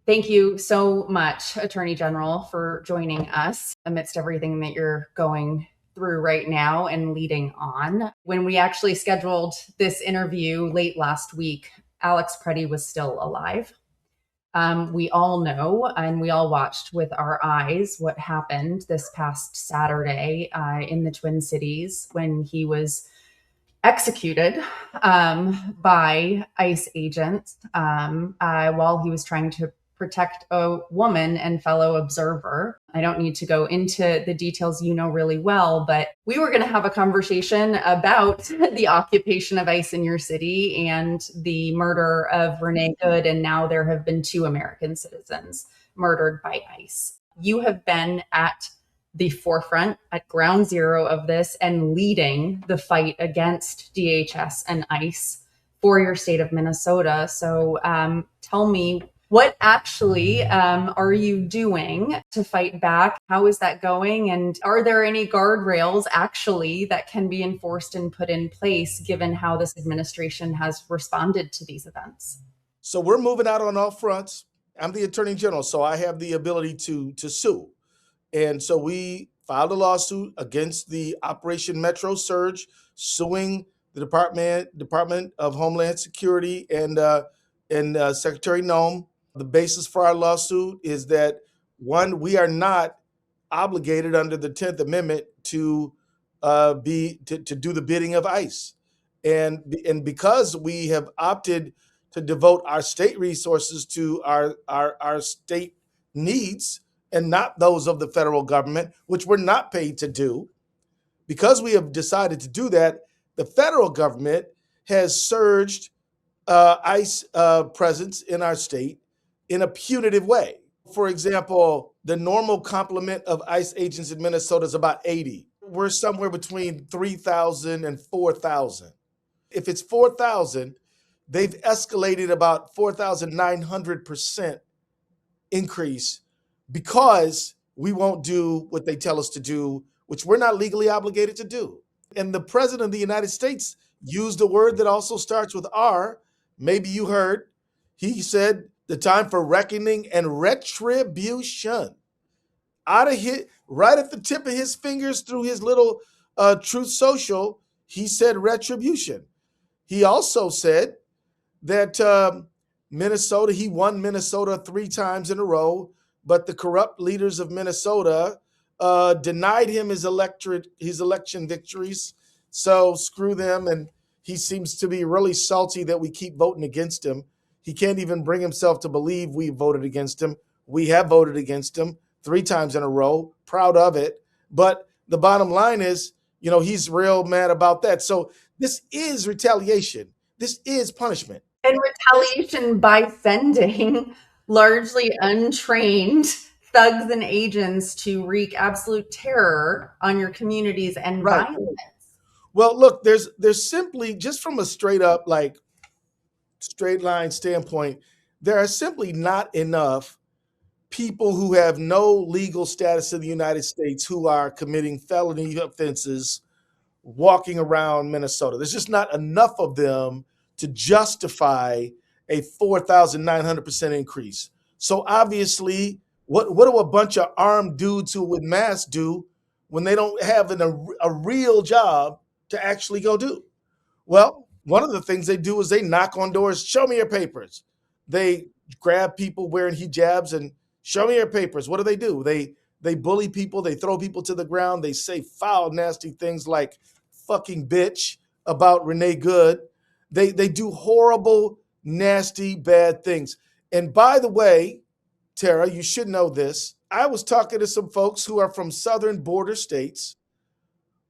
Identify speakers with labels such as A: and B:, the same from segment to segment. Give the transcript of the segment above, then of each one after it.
A: Thank you so much, Attorney General, for joining us amidst everything that you're going through right now and leading on. When we actually scheduled this interview late last week, Alex Pretti was still alive. We all know and we all watched with our eyes what happened this past Saturday in the Twin Cities when he was executed by ICE agents while he was trying to protect a woman and fellow observer. I don't need to go into the details, you know really well, but we were going to have a conversation about the occupation of ICE in your city and the murder of Renee Good. And now there have been 2 American citizens murdered by ICE. You have been at the forefront, at ground zero of this, and leading the fight against DHS and ICE for your state of Minnesota. So tell me, what actually are you doing to fight back? How is that going? And are there any guardrails actually that can be enforced and put in place given how this administration has responded to these events?
B: So we're moving out on all fronts. I'm the Attorney General, so I have the ability to sue. And so we filed a lawsuit against the Operation Metro Surge, suing the Department of Homeland Security and Secretary Noem. The basis for our lawsuit is that, one, we are not obligated under the 10th Amendment to do the bidding of ICE. And because we have opted to devote our state resources to our state needs and not those of the federal government, which we're not paid to do, because we have decided to do that, the federal government has surged ICE presence in our state in a punitive way. For example, the normal complement of ICE agents in Minnesota is about 80. We're somewhere between 3,000 and 4,000. If it's 4,000, they've escalated about 4,900% increase because we won't do what they tell us to do, which we're not legally obligated to do. And the President of the United States used a word that also starts with R. Maybe you heard. He said the time for reckoning and retribution. Right at the tip of his fingers through his little Truth Social, he said retribution. He also said that Minnesota, he won Minnesota 3 times in a row, but the corrupt leaders of Minnesota denied him his election victories. So screw them. And he seems to be really salty that we keep voting against him. He can't even bring himself to believe we voted against him. We have voted against him 3 times in a row, proud of it. But the bottom line is, he's real mad about that. So this is retaliation. This is punishment.
A: And retaliation by sending largely untrained thugs and agents to wreak absolute terror on your communities and violence.
B: Well, look, there's simply, just from a straight up, straight line standpoint, there are simply not enough people who have no legal status in the United States who are committing felony offenses walking around Minnesota. There's just not enough of them to justify a 4,900% increase. So obviously, what do a bunch of armed dudes with masks do when they don't have a real job to actually go do? Well, one of the things they do is they knock on doors, show me your papers. They grab people wearing hijabs and show me your papers. What do? They bully people, they throw people to the ground, they say foul, nasty things like fucking bitch about Renee Good. They do horrible, nasty, bad things. And by the way, Tara, you should know this. I was talking to some folks who are from southern border states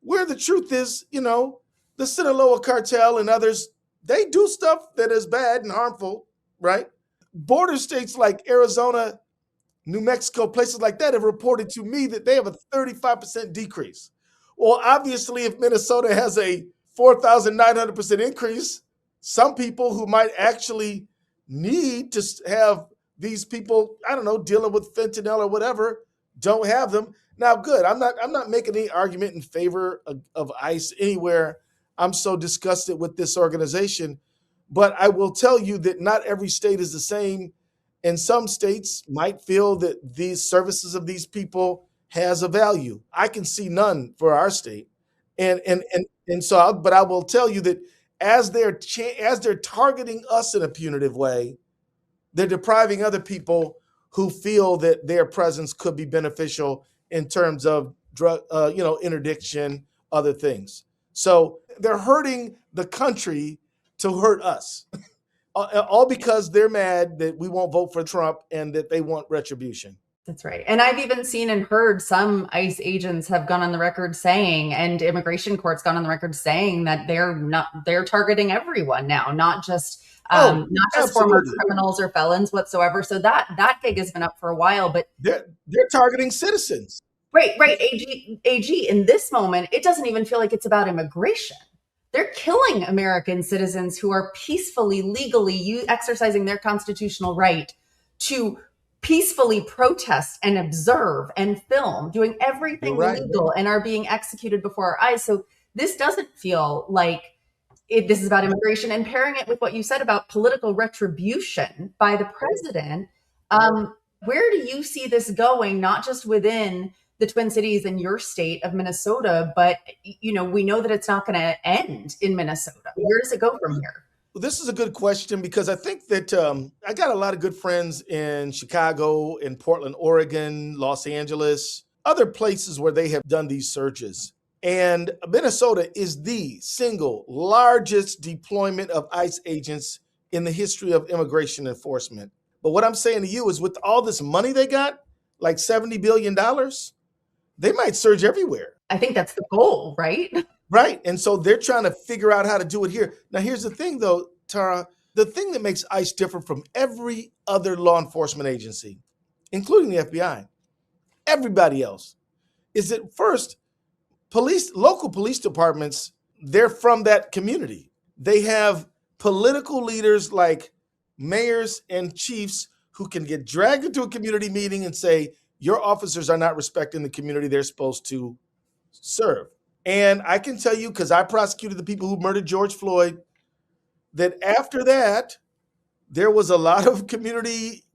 B: where the truth is, the Sinaloa cartel and others, they do stuff that is bad and harmful, right? Border states like Arizona, New Mexico, places like that have reported to me that they have a 35% decrease. Well, obviously, if Minnesota has a 4,900% increase, some people who might actually need to have these people, I don't know, dealing with fentanyl or whatever, don't have them. Now, good. I'm not making any argument in favor of ICE anywhere. I'm so disgusted with this organization. But I will tell you that not every state is the same. And some states might feel that these services of these people has a value. I can see none for our state. And so but I will tell you that as they're targeting us in a punitive way, they're depriving other people who feel that their presence could be beneficial in terms of drug, interdiction, other things. So they're hurting the country to hurt us, all because they're mad that we won't vote for Trump and that they want retribution.
A: That's right. And I've even seen and heard some ICE agents have gone on the record saying, and immigration courts gone on the record saying that they're targeting everyone now, not just former criminals or felons whatsoever. So that gig has been up for a while, but
B: they're targeting citizens.
A: Right. AG, in this moment, it doesn't even feel like it's about immigration. They're killing American citizens who are peacefully, legally exercising their constitutional right to peacefully protest and observe and film, doing everything legal, and are being executed before our eyes. So this doesn't feel like this is about immigration. And pairing it with what you said about political retribution by the president, where do you see this going, not just within the Twin Cities in your state of Minnesota, but we know that it's not going to end in Minnesota. Where does it go from here?
B: Well, this is a good question because I think that I got a lot of good friends in Chicago, in Portland, Oregon, Los Angeles, other places where they have done these searches. And Minnesota is the single largest deployment of ICE agents in the history of immigration enforcement. But what I'm saying to you is with all this money they got, like $70 billion, they might search everywhere.
A: I think that's the goal, right?
B: Right. And so they're trying to figure out how to do it here. Now, here's the thing, though, Tara. The thing that makes ICE different from every other law enforcement agency, including the FBI, everybody else, is that first, local police departments, they're from that community. They have political leaders like mayors and chiefs who can get dragged into a community meeting and say, your officers are not respecting the community they're supposed to serve. And I can tell you, because I prosecuted the people who murdered George Floyd, that after that, there was a lot of community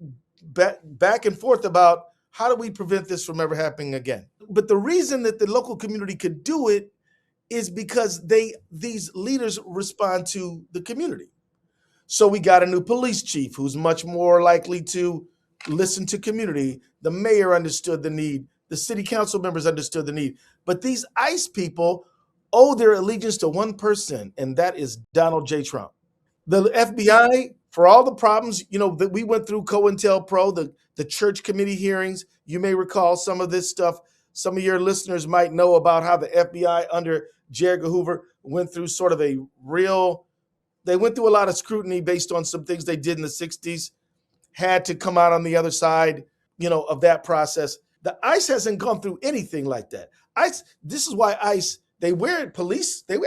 B: back and forth about how do we prevent this from ever happening again. But the reason that the local community could do it is because these leaders respond to the community. So we got a new police chief who's much more likely to listen to community. The mayor understood the need. The city council members understood the need. But these ICE people owe their allegiance to one person, and that is Donald J. Trump. The FBI, for all the problems, that we went through COINTELPRO, the church committee hearings, you may recall some of this stuff. Some of your listeners might know about how the FBI under J. Edgar Hoover went through sort of they went through a lot of scrutiny based on some things they did in the 60s, had to come out on the other side, of that process. The ICE hasn't gone through anything like that. This is why ICE, they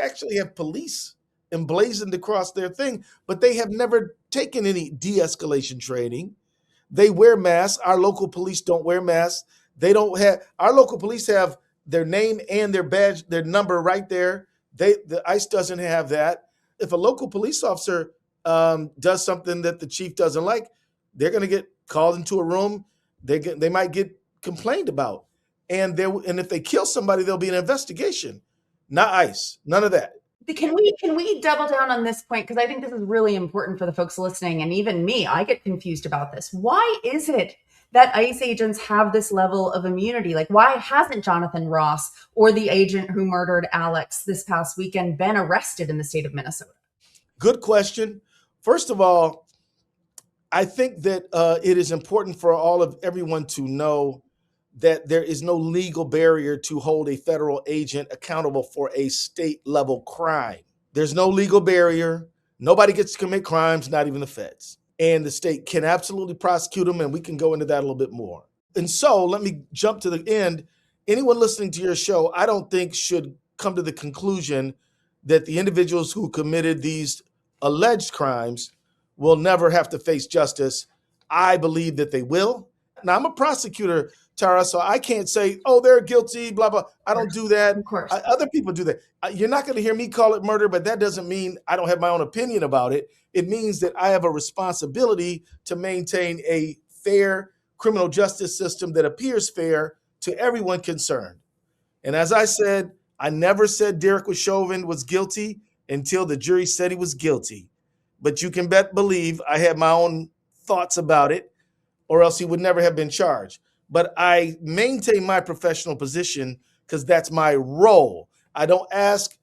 B: actually have police emblazoned across their thing, but they have never taken any de-escalation training. They wear masks. Our local police don't wear masks. Our local police have their name and their badge, their number right there. The ICE doesn't have that. If a local police officer does something that the chief doesn't like, they're going to get called into a room. They might get complained about. And if they kill somebody, there'll be an investigation. Not ICE. None of that.
A: Can we double down on this point? Because I think this is really important for the folks listening. And even me, I get confused about this. Why is it that ICE agents have this level of immunity? Like, why hasn't Jonathan Ross or the agent who murdered Alex this past weekend been arrested in the state of Minnesota?
B: Good question. First of all, I think that it is important for everyone to know that there is no legal barrier to hold a federal agent accountable for a state level crime. There's no legal barrier. Nobody gets to commit crimes, not even the feds. And the state can absolutely prosecute them, and we can go into that a little bit more. And so let me jump to the end. Anyone listening to your show, I don't think should come to the conclusion that the individuals who committed these alleged crimes will never have to face justice. I believe that they will. Now, I'm a prosecutor, Tara. So I can't say, oh, they're guilty, blah, blah. I don't do that.
A: Of course.
B: Other people do that. You're not going to hear me call it murder, but that doesn't mean I don't have my own opinion about it. It means that I have a responsibility to maintain a fair criminal justice system that appears fair to everyone concerned. And as I said, I never said Derek Chauvin was guilty until the jury said he was guilty. But you can believe I had my own thoughts about it, or else he would never have been charged. But I maintain my professional position because that's my role. I don't ask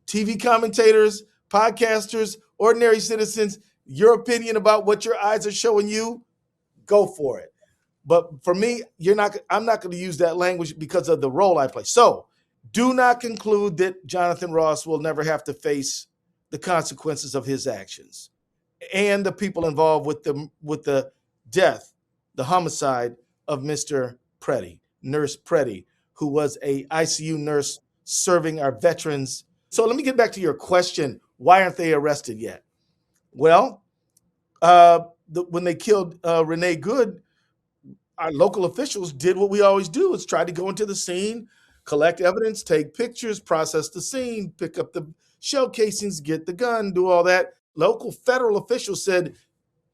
B: TV commentators, podcasters, ordinary citizens, your opinion about what your eyes are showing you. Go for it. But for me, I'm not going to use that language because of the role I play. So do not conclude that Jonathan Ross will never have to face the consequences of his actions, and the people involved with the death, the homicide of Mr. Pretti, Nurse Pretti, who was a ICU nurse serving our veterans. So let me get back to your question. Why aren't they arrested yet? Well, when they killed Renee Good, our local officials did what we always do, is try to go into the scene, collect evidence, take pictures, process the scene, pick up the shell casings, get the gun, do all that. Local federal officials said,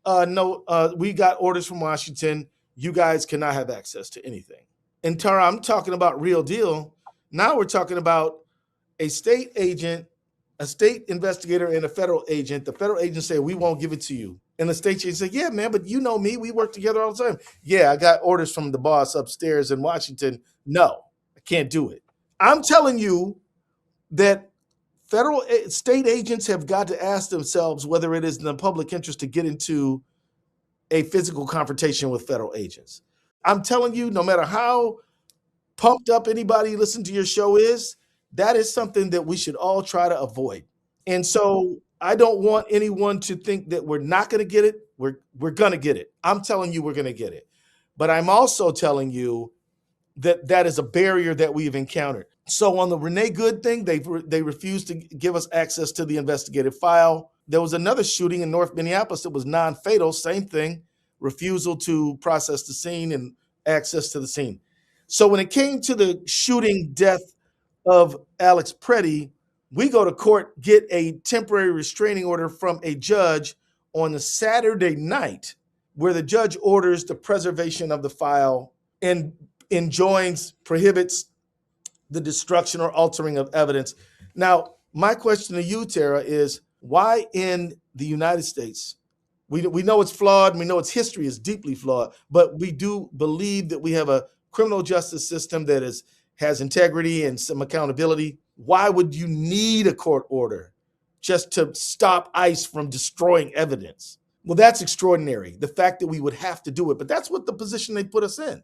B: no, we got orders from Washington. You guys cannot have access to anything. And Tara, I'm talking about real deal. Now we're talking about a state agent, a state investigator, and a federal agent. The federal agent said, we won't give it to you. And the state agent said, yeah, man, but you know me. We work together all the time. Yeah, I got orders from the boss upstairs in Washington. No, I can't do it. I'm telling you that state agents have got to ask themselves whether it is in the public interest to get into a physical confrontation with federal agents. I'm telling you, no matter how pumped up anybody listening to your show is, that is something that we should all try to avoid. And so I don't want anyone to think that we're not going to get it. We're going to get it. I'm telling you, we're going to get it. But I'm also telling you that that is a barrier that we've encountered. So on the Renee Good thing, they refused to give us access to the investigative file. There was another shooting in North Minneapolis that was non-fatal, same thing, refusal to process the scene and access to the scene. So when it came to the shooting death of Alex Pretti, we go to court, get a temporary restraining order from a judge on a Saturday night, where the judge orders the preservation of the file and enjoins, prohibits the destruction or altering of evidence. Now, my question to you, Tara, is why in the United States, we know it's flawed, and we know its history is deeply flawed, but we do believe that we have a criminal justice system that has integrity and some accountability. Why would you need a court order just to stop ICE from destroying evidence? Well, that's extraordinary, the fact that we would have to do it, but that's what the position they put us in.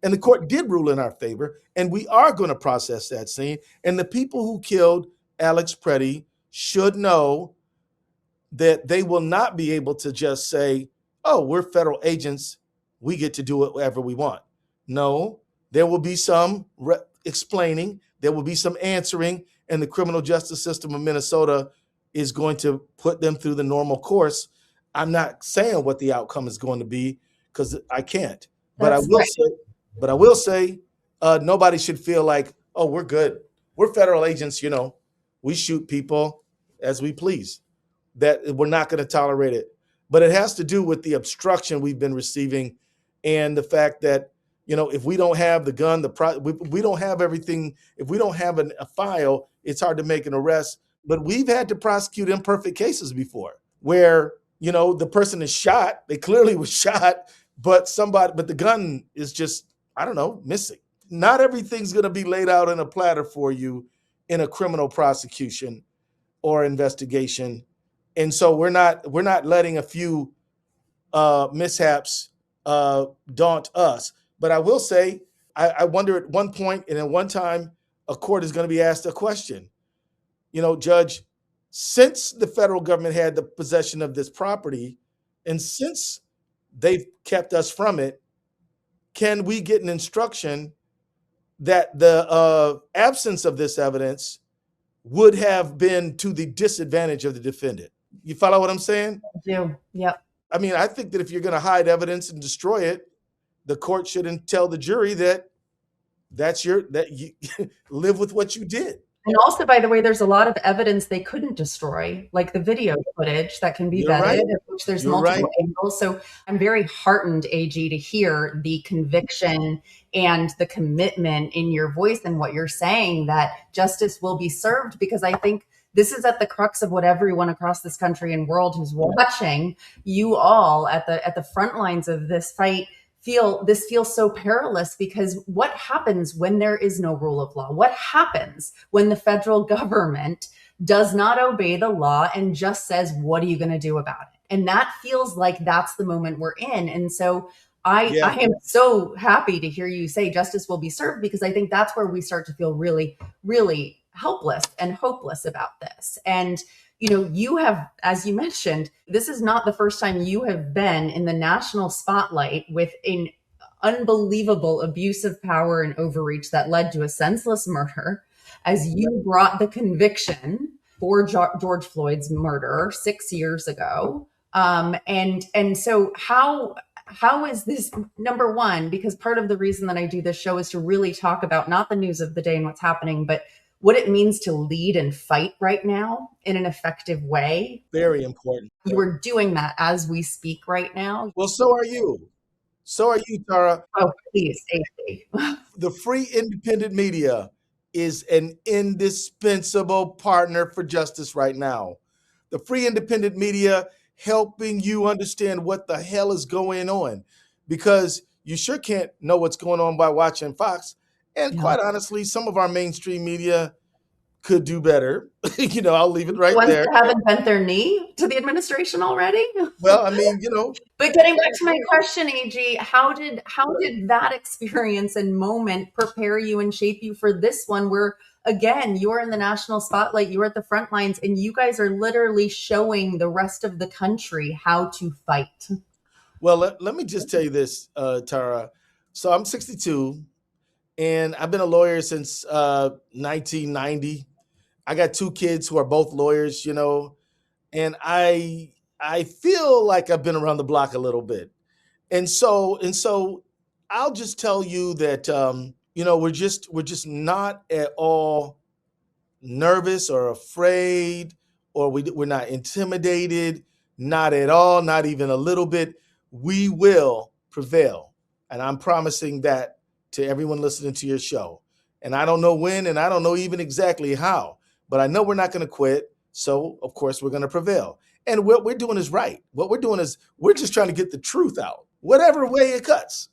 B: And the court did rule in our favor, and we are going to process that scene. And the people who killed Alex Pretti should know that they will not be able to just say, oh, we're federal agents, we get to do whatever we want. No, there will be some explaining, there will be some answering, and the criminal justice system of Minnesota is going to put them through the normal course. I'm not saying what the outcome is going to be because I can't. But I will say, nobody should feel like, oh, we're good. We're federal agents, we shoot people as we please. That we're not going to tolerate it. But it has to do with the obstruction we've been receiving and the fact that, if we don't have the gun, we don't have everything. If we don't have a file, it's hard to make an arrest. But we've had to prosecute imperfect cases before where, the person is shot. They clearly was shot, but the gun is just, I don't know, missing. Not everything's going to be laid out in a platter for you in a criminal prosecution or investigation. And so we're not letting a few mishaps daunt us. But I will say, I wonder at one point and at one time, a court is going to be asked a question. Judge, since the federal government had the possession of this property, and since they've kept us from it, can we get an instruction that the absence of this evidence would have been to the disadvantage of the defendant? You follow what I'm saying?
A: I do. Yep.
B: I mean, I think that if you're going to hide evidence and destroy it, the court shouldn't tell the jury that you live with what you did.
A: And also, by the way, there's a lot of evidence they couldn't destroy, like the video footage that can be
B: You're
A: vetted,
B: right.
A: of which there's
B: You're right.
A: multiple angles. So I'm very heartened, AG, to hear the conviction and the commitment in your voice and what you're saying, that justice will be served, because I think this is at the crux of what everyone across this country and world who's watching you all at the front lines of this fight feels so perilous. Because what happens when there is no rule of law? What happens when the federal government does not obey the law and just says, what are you going to do about it? And that feels like that's the moment we're in. And so I am so happy to hear you say justice will be served, because I think that's where we start to feel really, really helpless and hopeless about this. And you have, as you mentioned, this is not the first time you have been in the national spotlight with an unbelievable abuse of power and overreach that led to a senseless murder, as you brought the conviction for George Floyd's murder 6 years ago. And so how is this, number one, because part of the reason that I do this show is to really talk about not the news of the day and what's happening, but what it means to lead and fight right now in an effective way.
B: Very important.
A: You are doing that as we speak right now.
B: Well, so are you. So are you, Tara.
A: Oh, please, AC.
B: The free independent media is an indispensable partner for justice right now. The free independent media helping you understand what the hell is going on, because you sure can't know what's going on by watching Fox. And quite honestly, some of our mainstream media could do better. I'll leave it right there.
A: Ones that haven't bent their knee to the administration already.
B: Well, I mean,
A: But getting back to my question, AG, how did that experience and moment prepare you and shape you for this one, where again, you're in the national spotlight, you're at the front lines, and you guys are literally showing the rest of the country how to fight?
B: Well, let me just tell you this, Tara. So I'm 62. And I've been a lawyer since 1990. I got 2 kids who are both lawyers, and I feel like I've been around the block a little bit. And so I'll just tell you that we're just not at all nervous or afraid, or we're not intimidated, not at all, not even a little bit. We will prevail. And I'm promising that to everyone listening to your show. And I don't know when, and I don't know even exactly how, but I know we're not going to quit. So of course we're going to prevail. And what we're doing is right. What we're doing is we're just trying to get the truth out, whatever way it cuts.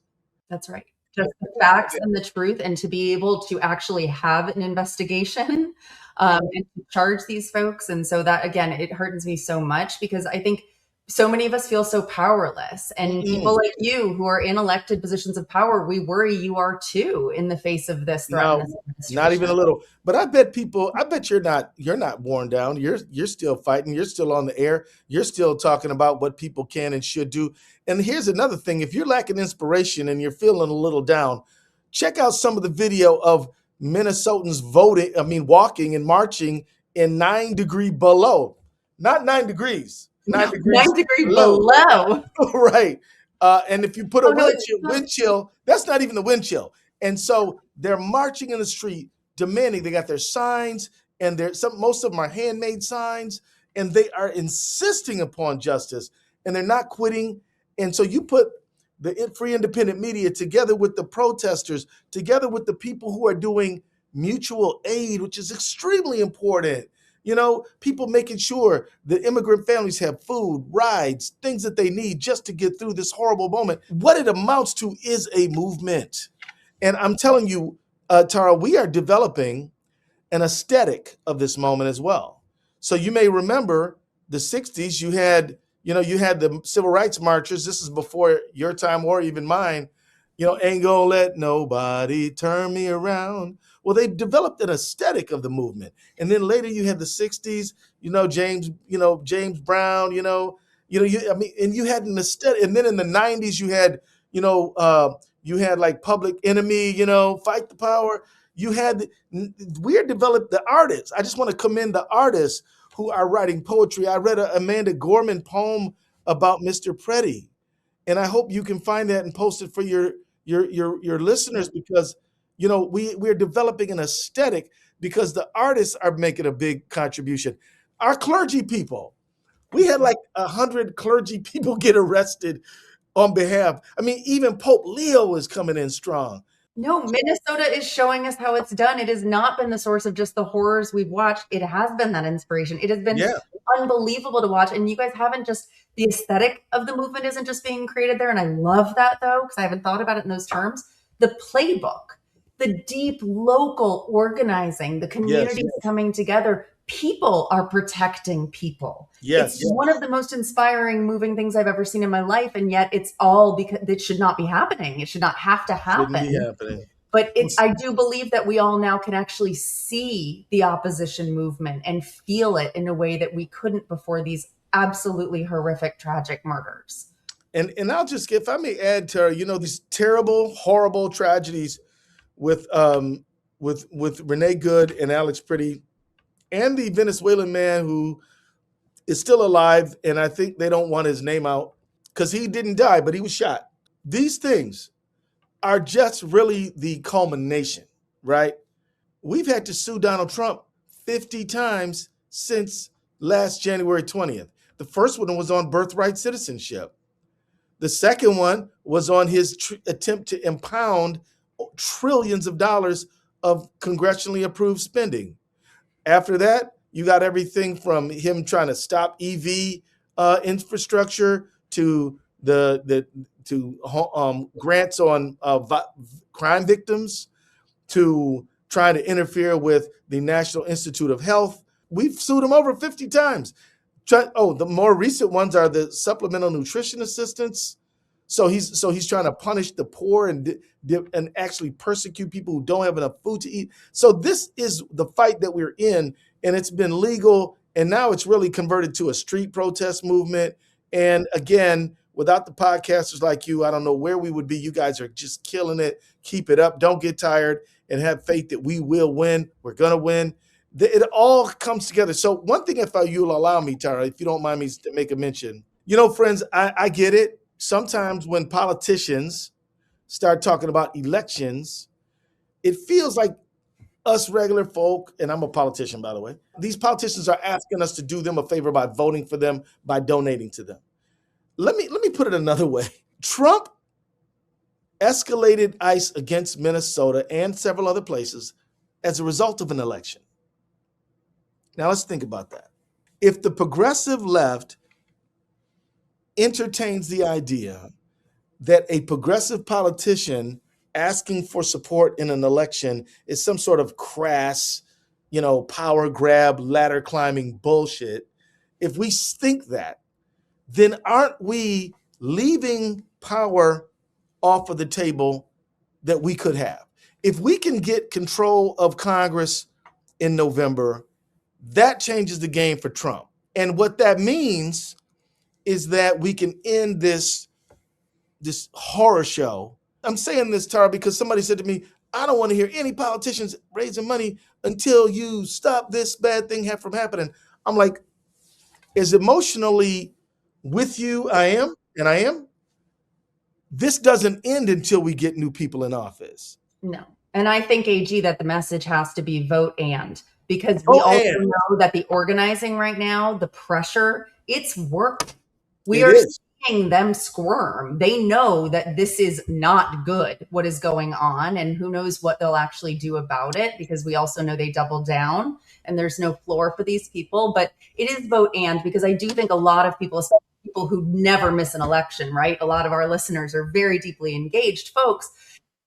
A: That's right. Just the facts and the truth, and to be able to actually have an investigation and to charge these folks. And so that, again, it hurts me so much, because I think so many of us feel so powerless, and people like you who are in elected positions of power, we worry you are too in the face of this threat.
B: No, not even a little. But I bet you're not worn down. You're still fighting. You're still on the air. You're still talking about what people can and should do. And here's another thing. If you're lacking inspiration and you're feeling a little down, check out some of the video of Minnesotans walking and marching in 9 degree below. Not 9 degrees. 9
A: degrees below.
B: Right. And if you put a wind chill, that's not even the wind chill. And so they're marching in the street demanding. They got their signs, and most of them are handmade signs, and they are insisting upon justice, and they're not quitting. And so you put the free independent media together with the protesters, together with the people who are doing mutual aid, which is extremely important. People making sure the immigrant families have food, rides, things that they need just to get through this horrible moment. What it amounts to is a movement. And I'm telling you, Tara, we are developing an aesthetic of this moment as well. So you may remember the 60s, you had the civil rights marchers. This is before your time or even mine. Ain't gonna let nobody turn me around. Well, they've developed an aesthetic of the movement. And then later you had the 60s, James Brown, and you had an aesthetic. And then in the 90s, you had like Public Enemy, Fight the Power. We developed the artists. I just want to commend the artists who are writing poetry. I read a Amanda Gorman poem about Mr. Pretti. And I hope you can find that and post it for your listeners, because we're developing an aesthetic, because the artists are making a big contribution. Our clergy people, we had like 100 clergy people get arrested on behalf. I mean, even Pope Leo is coming in strong.
A: No, Minnesota is showing us how it's done. It has not been the source of just the horrors we've watched. It has been that inspiration. It has been
B: Yeah,
A: unbelievable to watch. And you guys haven't just, the aesthetic of the movement isn't just being created there. And I love that, though, because I haven't thought about it in those terms. The playbook, the deep local organizing, the
B: yes,
A: communities coming together, people are protecting people.
B: yes,
A: It's one of the most inspiring, moving things I've ever seen in my life. And yet it's all because it should not be happening. It should not have to
B: shouldn't be
A: happen.
B: happening.
A: But I do believe that we all now can actually see the opposition movement and feel it in a way that we couldn't before these absolutely horrific, tragic murders.
B: And I'll just, if I may add, Tara, these terrible, horrible tragedies with Renee Good and Alex Pretti, and the Venezuelan man who is still alive, and I think they don't want his name out because he didn't die, but he was shot. These things are just really the culmination, right? We've had to sue Donald Trump 50 times since last January 20th. The first one was on birthright citizenship. The second one was on his attempt to impound trillions of dollars of congressionally approved spending. After that, you got everything from him trying to stop EV infrastructure to grants on crime victims, to trying to interfere with the National Institute of Health. We've sued him over 50 times. The more recent ones are the supplemental nutrition assistance. So he's trying to punish the poor and actually persecute people who don't have enough food to eat. So this is the fight that we're in, and it's been legal, and now it's really converted to a street protest movement. And again, without the podcasters like you, I don't know where we would be. You guys are just killing it. Keep it up. Don't get tired, and have faith that we will win. We're gonna win. It all comes together. So one thing, if you'll allow me, Tara, if you don't mind me to make a mention, friends, I get it. Sometimes when politicians start talking about elections, it feels like us regular folk, and I'm a politician, by the way, these politicians are asking us to do them a favor by voting for them, by donating to them. Let me put it another way. Trump escalated ICE against Minnesota and several other places as a result of an election. Now let's think about that. If the progressive left entertains the idea that a progressive politician asking for support in an election is some sort of crass, power grab, ladder climbing bullshit, if we think that, then aren't we leaving power off of the table that we could have? If we can get control of Congress in November, that changes the game for Trump. And what that means is that we can end this horror show. I'm saying this, Tara, because somebody said to me, I don't want to hear any politicians raising money until you stop this bad thing from happening. I'm like, as emotionally with you I am, this doesn't end until we get new people in office.
A: No. And I think, AG, that the message has to be vote because we also know that the organizing right now, the pressure, it's work. We are seeing them squirm. They know that this is not good, what is going on, and who knows what they'll actually do about it, because we also know they double down and there's no floor for these people. But it is vote because I do think a lot of people, especially people who never miss an election, right? A lot of our listeners are very deeply engaged folks.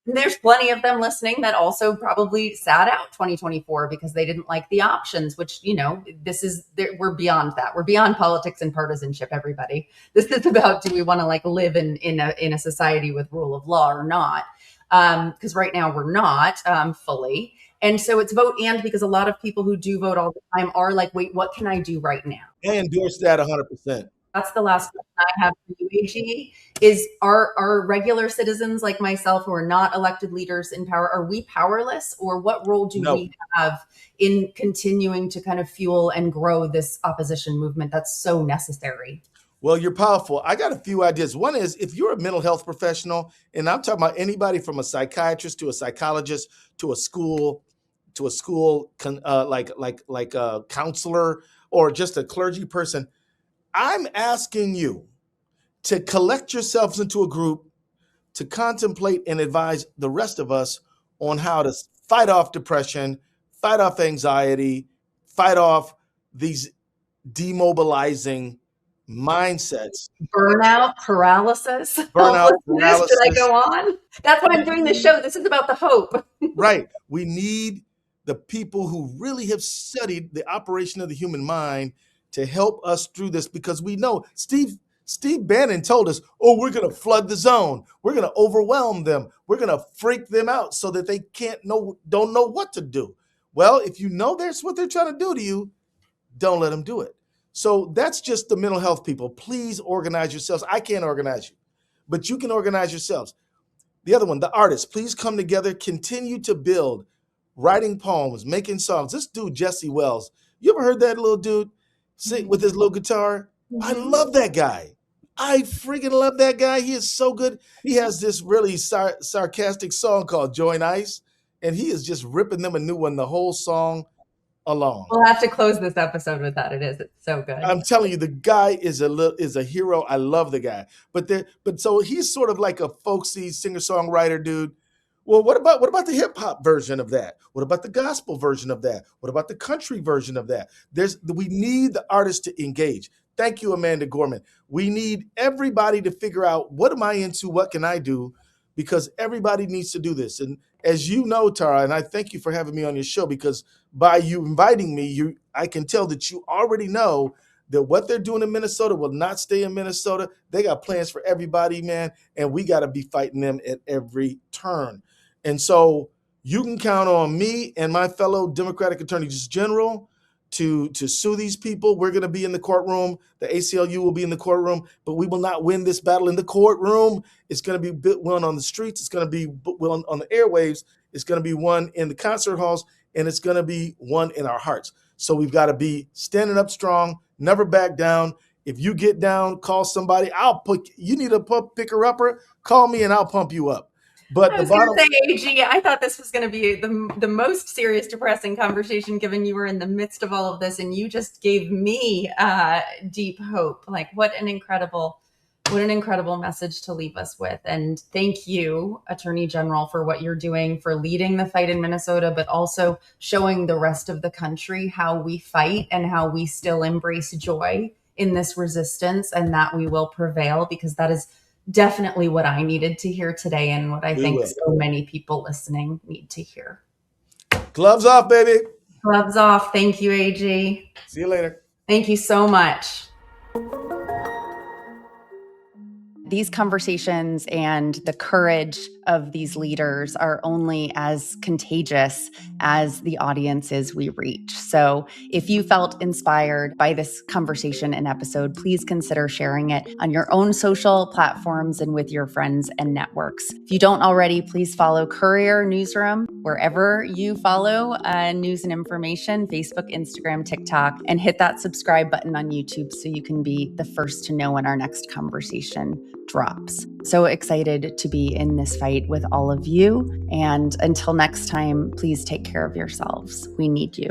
A: There's plenty of them listening that also probably sat out 2024 because they didn't like the options, which, we're beyond that. We're beyond politics and partisanship, everybody. This is about, do we want to live in a society with rule of law or not? Because right now we're not fully. And so it's vote because a lot of people who do vote all the time are like, wait, what can I do right now?
B: I endorse that 100%.
A: That's the last question I have for you, AG, is are regular citizens like myself who are not elected leaders in power, are we powerless, or what role do we have in continuing to kind of fuel and grow this opposition movement that's so necessary?
B: Well, you're powerful. I got a few ideas. One is if you're a mental health professional, and I'm talking about anybody from a psychiatrist to a psychologist to a school like a counselor or just a clergy person, I'm asking you to collect yourselves into a group to contemplate and advise the rest of us on how to fight off depression, fight off anxiety, fight off these demobilizing mindsets,
A: Burnout, paralysis,
B: burnout,
A: hopelessness. Should I
B: paralysis.
A: go on? That's why I'm doing the show. This is about the hope.
B: Right. We need the people who really have studied the operation of the human mind to help us through this, because we know Steve Bannon told us, oh, we're going to flood the zone. We're going to overwhelm them. We're going to freak them out so that they don't know what to do. Well, if you know that's what they're trying to do to you, don't let them do it. So that's just the mental health people. Please organize yourselves. I can't organize you, but you can organize yourselves. The other one, the artists, please come together, continue to build, writing poems, making songs. This dude, Jesse Wells, you ever heard that little dude sing with his little guitar? I love that guy. I freaking love that guy. He is so good. He has this really sarcastic song called Join Ice, and he is just ripping them a new one, the whole song alone.
A: We'll have to close this episode with that. It's so good.
B: I'm telling you, the guy is a hero. I love the guy. But so he's sort of like a folksy singer-songwriter dude. Well, what about the hip hop version of that? What about the gospel version of that? What about the country version of that? We need the artists to engage. Thank you, Amanda Gorman. We need everybody to figure out, what am I into? What can I do? Because everybody needs to do this. And as you know, Tara, and I thank you for having me on your show, because by you inviting me, I can tell that you already know that what they're doing in Minnesota will not stay in Minnesota. They got plans for everybody, man, and we got to be fighting them at every turn. And so you can count on me and my fellow Democratic Attorneys General to sue these people. We're going to be in the courtroom. The ACLU will be in the courtroom, but we will not win this battle in the courtroom. It's going to be won on the streets. It's going to be won on the airwaves. It's going to be won in the concert halls, and it's going to be won in our hearts. So we've got to be standing up strong, never back down. If you get down, call somebody. You need a picker-upper, call me and I'll pump you up. But
A: I was going to say, AG, I thought this was going to be the most serious, depressing conversation, given you were in the midst of all of this, and you just gave me deep hope. Like, what an incredible message to leave us with. And thank you, Attorney General, for what you're doing, for leading the fight in Minnesota, but also showing the rest of the country how we fight and how we still embrace joy in this resistance, and that we will prevail, because that is definitely what I needed to hear today, and what I think so many people listening need to hear.
B: Gloves off, baby.
A: Gloves off. Thank you, AG.
B: See you later.
A: Thank you so much. These conversations and the courage of these leaders are only as contagious as the audiences we reach. So if you felt inspired by this conversation and episode, please consider sharing it on your own social platforms and with your friends and networks. If you don't already, please follow Courier Newsroom wherever you follow news and information, Facebook, Instagram, TikTok, and hit that subscribe button on YouTube so you can be the first to know when our next conversation drops. So excited to be in this fight with all of you. And until next time, please take care of yourselves. We need you.